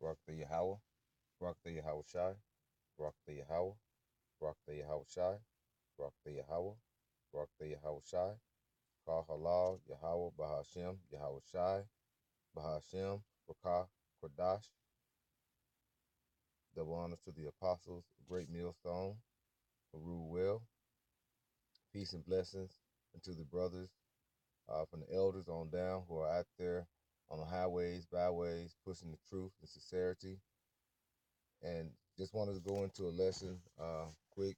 Barak the Yahweh, Barak the Yahweh Shai, Barak the Yahweh, Barak the Yahweh Shai, Barak the Yahweh, Barak the Yahweh Shai, Kal Halal, Yahweh, Bahashem, Yahweh Shai, Bahashem, Rakah, Kodash, double honors to the apostles, great millstone, who rule well, peace and blessings unto the brothers from the elders on down who are out there on the highways, byways, pushing the truth and sincerity. And just wanted to go into a lesson quick,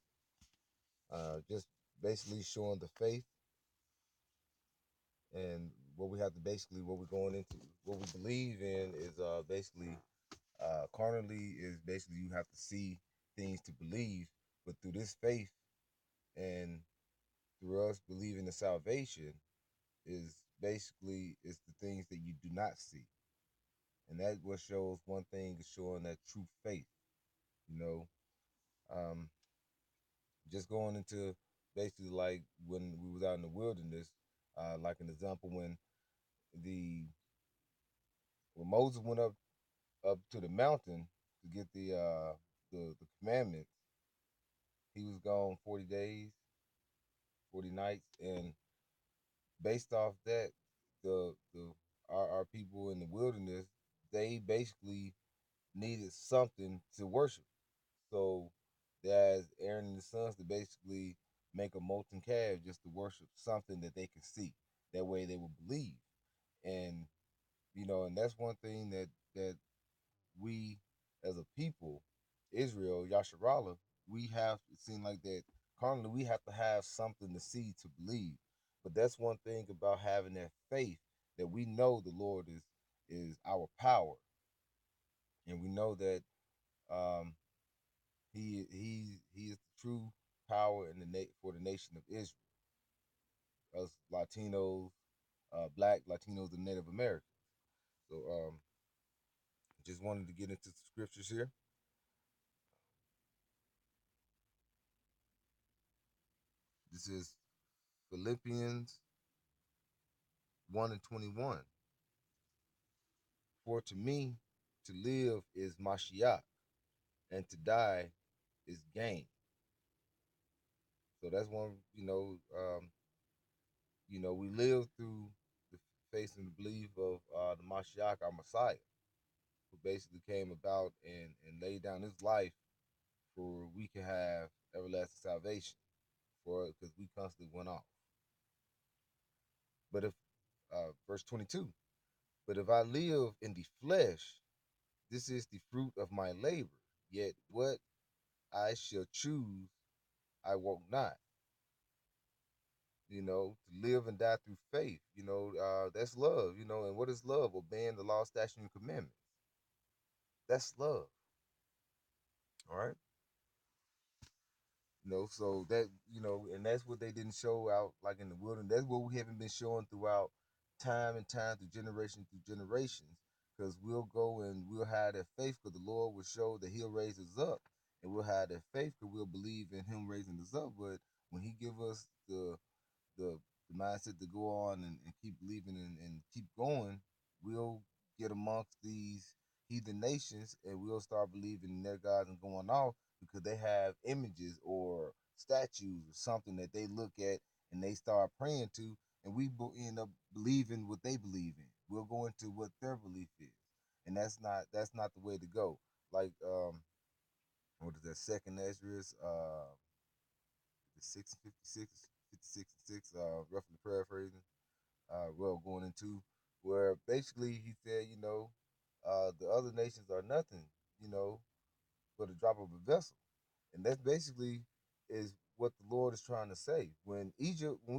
just basically showing the faith and what we have to basically, what we're going into, what we believe in is basically, carnally is basically you have to see things to believe, but through this faith and through us believing the salvation is basically is the things that you do not see. And that what shows one thing is showing that true faith, you know. Um, just going into basically like when we was out in the wilderness, like an example the when Moses went up to the mountain to get the commandments, he was gone 40 days, 40 nights, and based off that, the our people in the wilderness, they basically needed something to worship. So they asked Aaron and the sons to basically make a molten calf just to worship something that they could see. That way they would believe. And and that's one thing that we as a people, Israel, Yasharala, we have it seems like that currently we have to have something to see to believe. But that's one thing about having that faith that we know the Lord is our power. And we know that um, he is the true power in for the nation of Israel. Us Latinos, Black Latinos, and Native Americans. So just wanted to get into the scriptures here. This is Philippians 1:21. For to me, to live is Mashiach, and to die is gain. So that's one. We live through the faith and belief of the Mashiach, our Messiah, who basically came about and laid down his life for we can have everlasting salvation for because we constantly went off. But if verse 22, but if I live in the flesh, this is the fruit of my labor. Yet what I shall choose, I won't not. To live and die through faith. That's love. And what is love? Obeying the law, statutes, and commandments. That's love. All right. So that and that's what they didn't show out like in the wilderness. That's what we haven't been showing throughout time and time through generations. Because we'll go and we'll have that faith because the Lord will show that He'll raise us up, and we'll have that faith because we'll believe in Him raising us up. But when He give us the the mindset to go on and keep believing and keep going, we'll get amongst these heathen nations and we'll start believing in their gods and going off because they have images or statues or something that they look at and they start praying to, and we end up believing what they believe in. We'll go into what their belief is, and that's not the way to go. Like what is that? Second Ezra's the 656, 56 and 6, roughly paraphrasing, going into where basically he said, the other nations are nothing, you know, but a drop of a vessel. And that's basically is what the Lord is trying to say. When we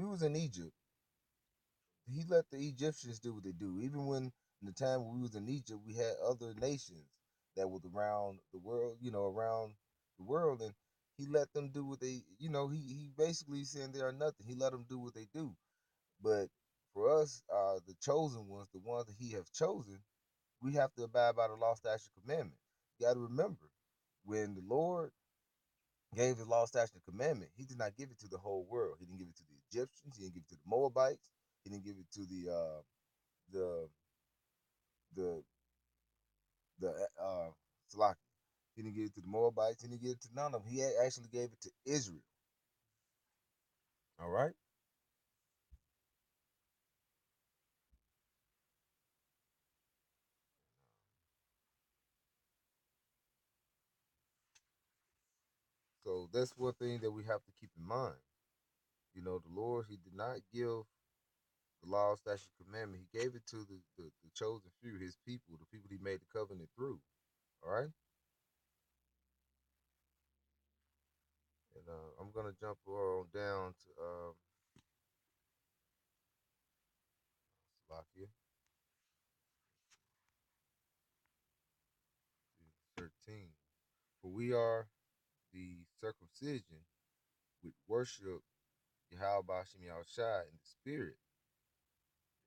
was in Egypt, he let the Egyptians do what they do. Even when in the time when we was in Egypt, we had other nations that was around the world, around the world, and he let them do what they, he basically saying they are nothing. He let them do what they do. But for us, the chosen ones, the ones that he have chosen, we have to abide by the law, statute, commandment. You got to remember, when the Lord gave his law, statute, and commandment, he did not give it to the whole world. He didn't give it to the Egyptians. He didn't give it to the Moabites. He didn't give it to the the the Salaki. He didn't give it to the Moabites. He didn't give it to none of them. He actually gave it to Israel. All right. So that's one thing that we have to keep in mind. The Lord, He did not give the law, statute, commandment. He gave it to the chosen few, His people, the people He made the covenant through. All right. And I'm gonna jump on down to Slovakia 13. For we are the circumcision which worship Yahweh Bashim Yahushai in the spirit.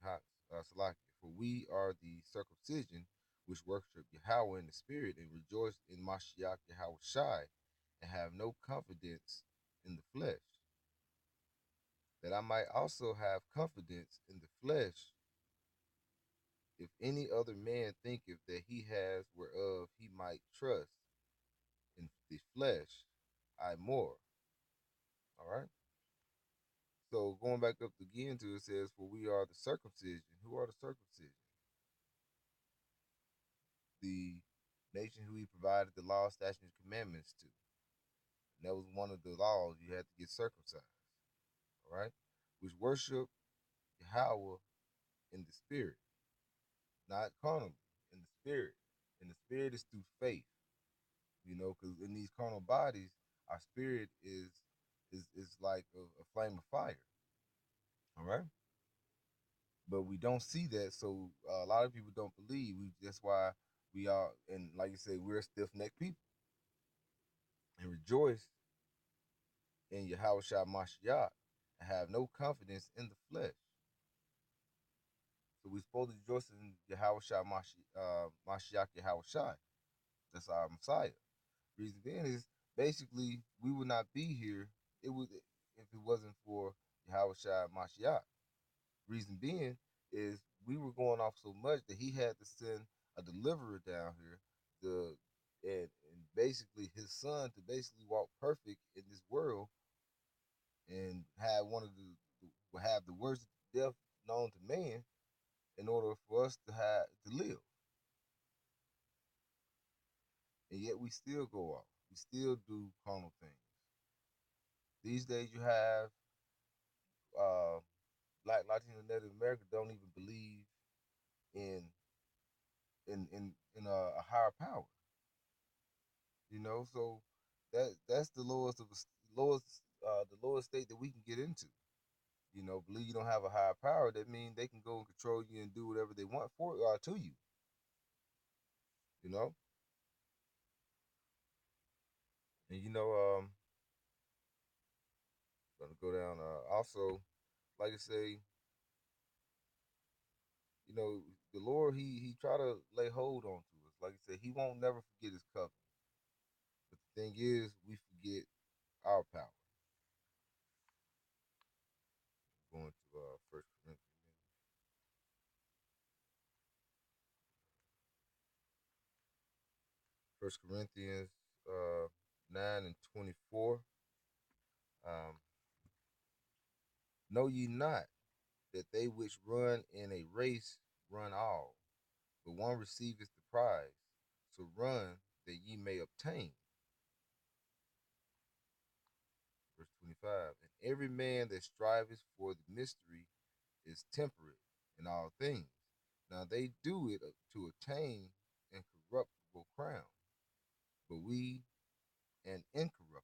Salakia. For we are the circumcision which worship Yahweh in the spirit and rejoice in Mashiach Yahweh Shai and have no confidence in the flesh, that I might also have confidence in the flesh. If any other man thinketh that he has whereof he might trust in the flesh, I more. All right. So going back up again to it says, for we are the circumcision. Who are the circumcision? The nation who he provided the law, statutes, and commandments to. And that was one of the laws. You had to get circumcised. All right. Which worship Yahweh in the spirit, not carnally, in the spirit. And the spirit is through faith. Because in these carnal bodies, our spirit is like a flame of fire. All right. But we don't see that, so a lot of people don't believe. That's why we are, and like you say, we're stiff necked people and rejoice in Yahweh Shah Mashiach and have no confidence in the flesh. So we're supposed to rejoice in Yahweh Shah Mashiach Yahweh Shai. That's our Messiah. Reason being is basically we would not be here it would if it wasn't for Yahweh Shah Mashiach. Reason being is we were going off so much that he had to send a deliverer down here to and basically his son to basically walk perfect in this world and have one of have the worst death known to man in order for us to have to live. And yet we still go off. We still do carnal things. These days you have uh Black Latino Native America don't even believe in a higher power. So that's the lowest of the lowest state that we can get into. Believe you don't have a higher power, that means they can go and control you and do whatever they want for to you. You know, and gonna go down. Also, like I say, you know, the Lord he try to lay hold on to us. Like I said, He won't never forget His covenant. But the thing is, we forget our power. Going to First Corinthians 9:24. Um, know ye not that they which run in a race run all, but one receiveth the prize. So run that ye may obtain. Verse 25. And every man that striveth for the mystery is temperate in all things. Now they do it to attain an corruptible crown, but we an incorruptible.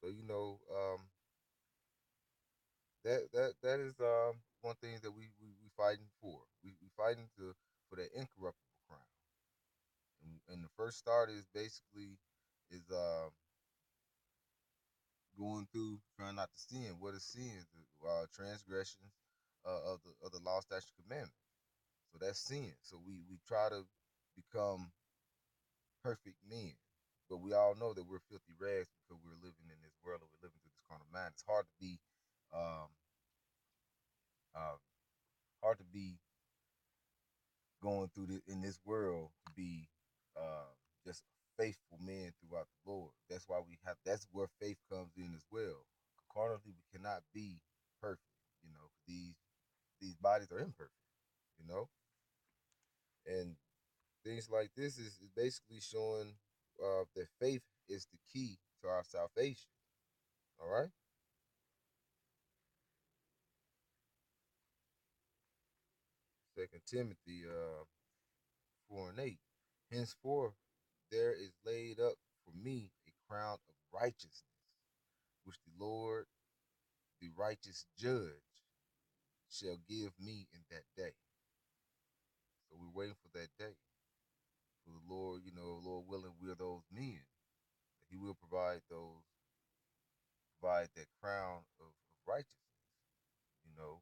So that is one thing that we fighting for. We fighting for that incorruptible crown. And the first start is basically is going through trying not to sin. What is sin? The transgressions of the law, statute, commandment. So that's sin. So we try to become perfect men, but we all know that we're filthy rags because we're living in this world and we're living through this kind of mind. It's um, uh, hard to be going through in this world to be uh, just faithful men throughout the Lord. That's why we have. That's where faith comes in as well. Carnally, we cannot be perfect. You know, these bodies are imperfect. You know, and things like this is basically showing that faith is the key to our salvation. All right. Second Timothy 4:8. Henceforth there is laid up for me a crown of righteousness, which the Lord, the righteous judge, shall give me in that day. So we're waiting for that day. For the Lord, Lord willing, we're those men. He will provide that crown of righteousness, you know,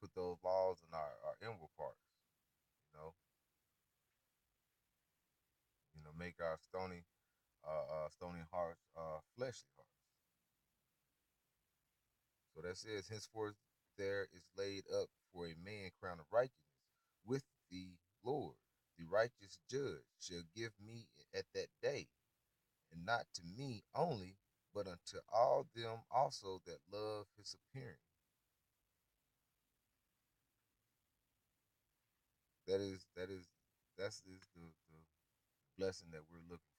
put those laws in our inward parts, you know, make our stony hearts, fleshly hearts. So that says, henceforth there is laid up for a man crown of righteousness with the Lord. The righteous judge shall give me at that day, and not to me only, but unto all them also that love his appearing. That's the blessing that we're looking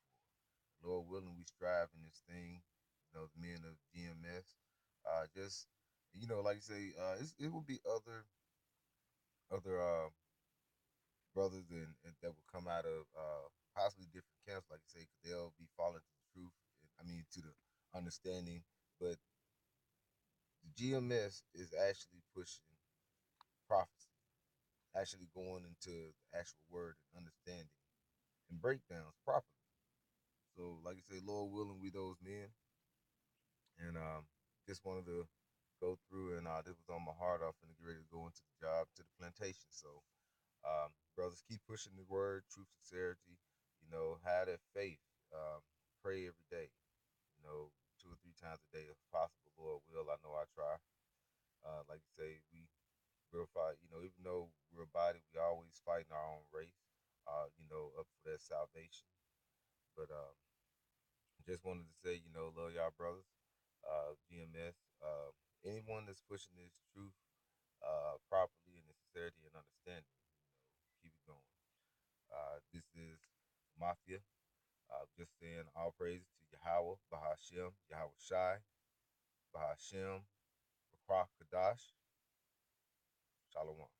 for. Lord willing, we strive in this thing. The men of GMS, just like I say, it will be other brothers and that will come out of possibly different camps, like I say, because they'll be falling to the truth. I mean, to the understanding. But the GMS is actually pushing prophecy, actually going into the actual word and understanding and breakdowns properly. So, like I say, Lord willing, we those men, and just wanted to go through, and this was on my heart. I'm finna get ready to go into the job, to the plantation. So, brothers, keep pushing the word, truth, sincerity. Have that faith. Pray every day. 2 or 3 times a day if possible. Lord will. I know I try. Like you say, we're fight. Even though we're a body, we always fighting our own race. Up for that salvation. But just wanted to say, love y'all brothers. GMS. Anyone that's pushing this truth properly and in sincerity and understanding, keep it going. This is Mafia. Just saying all praises to Yahweh, Bahashem, Yahweh Shai, Bahashem, Barak Kadash, Shalom.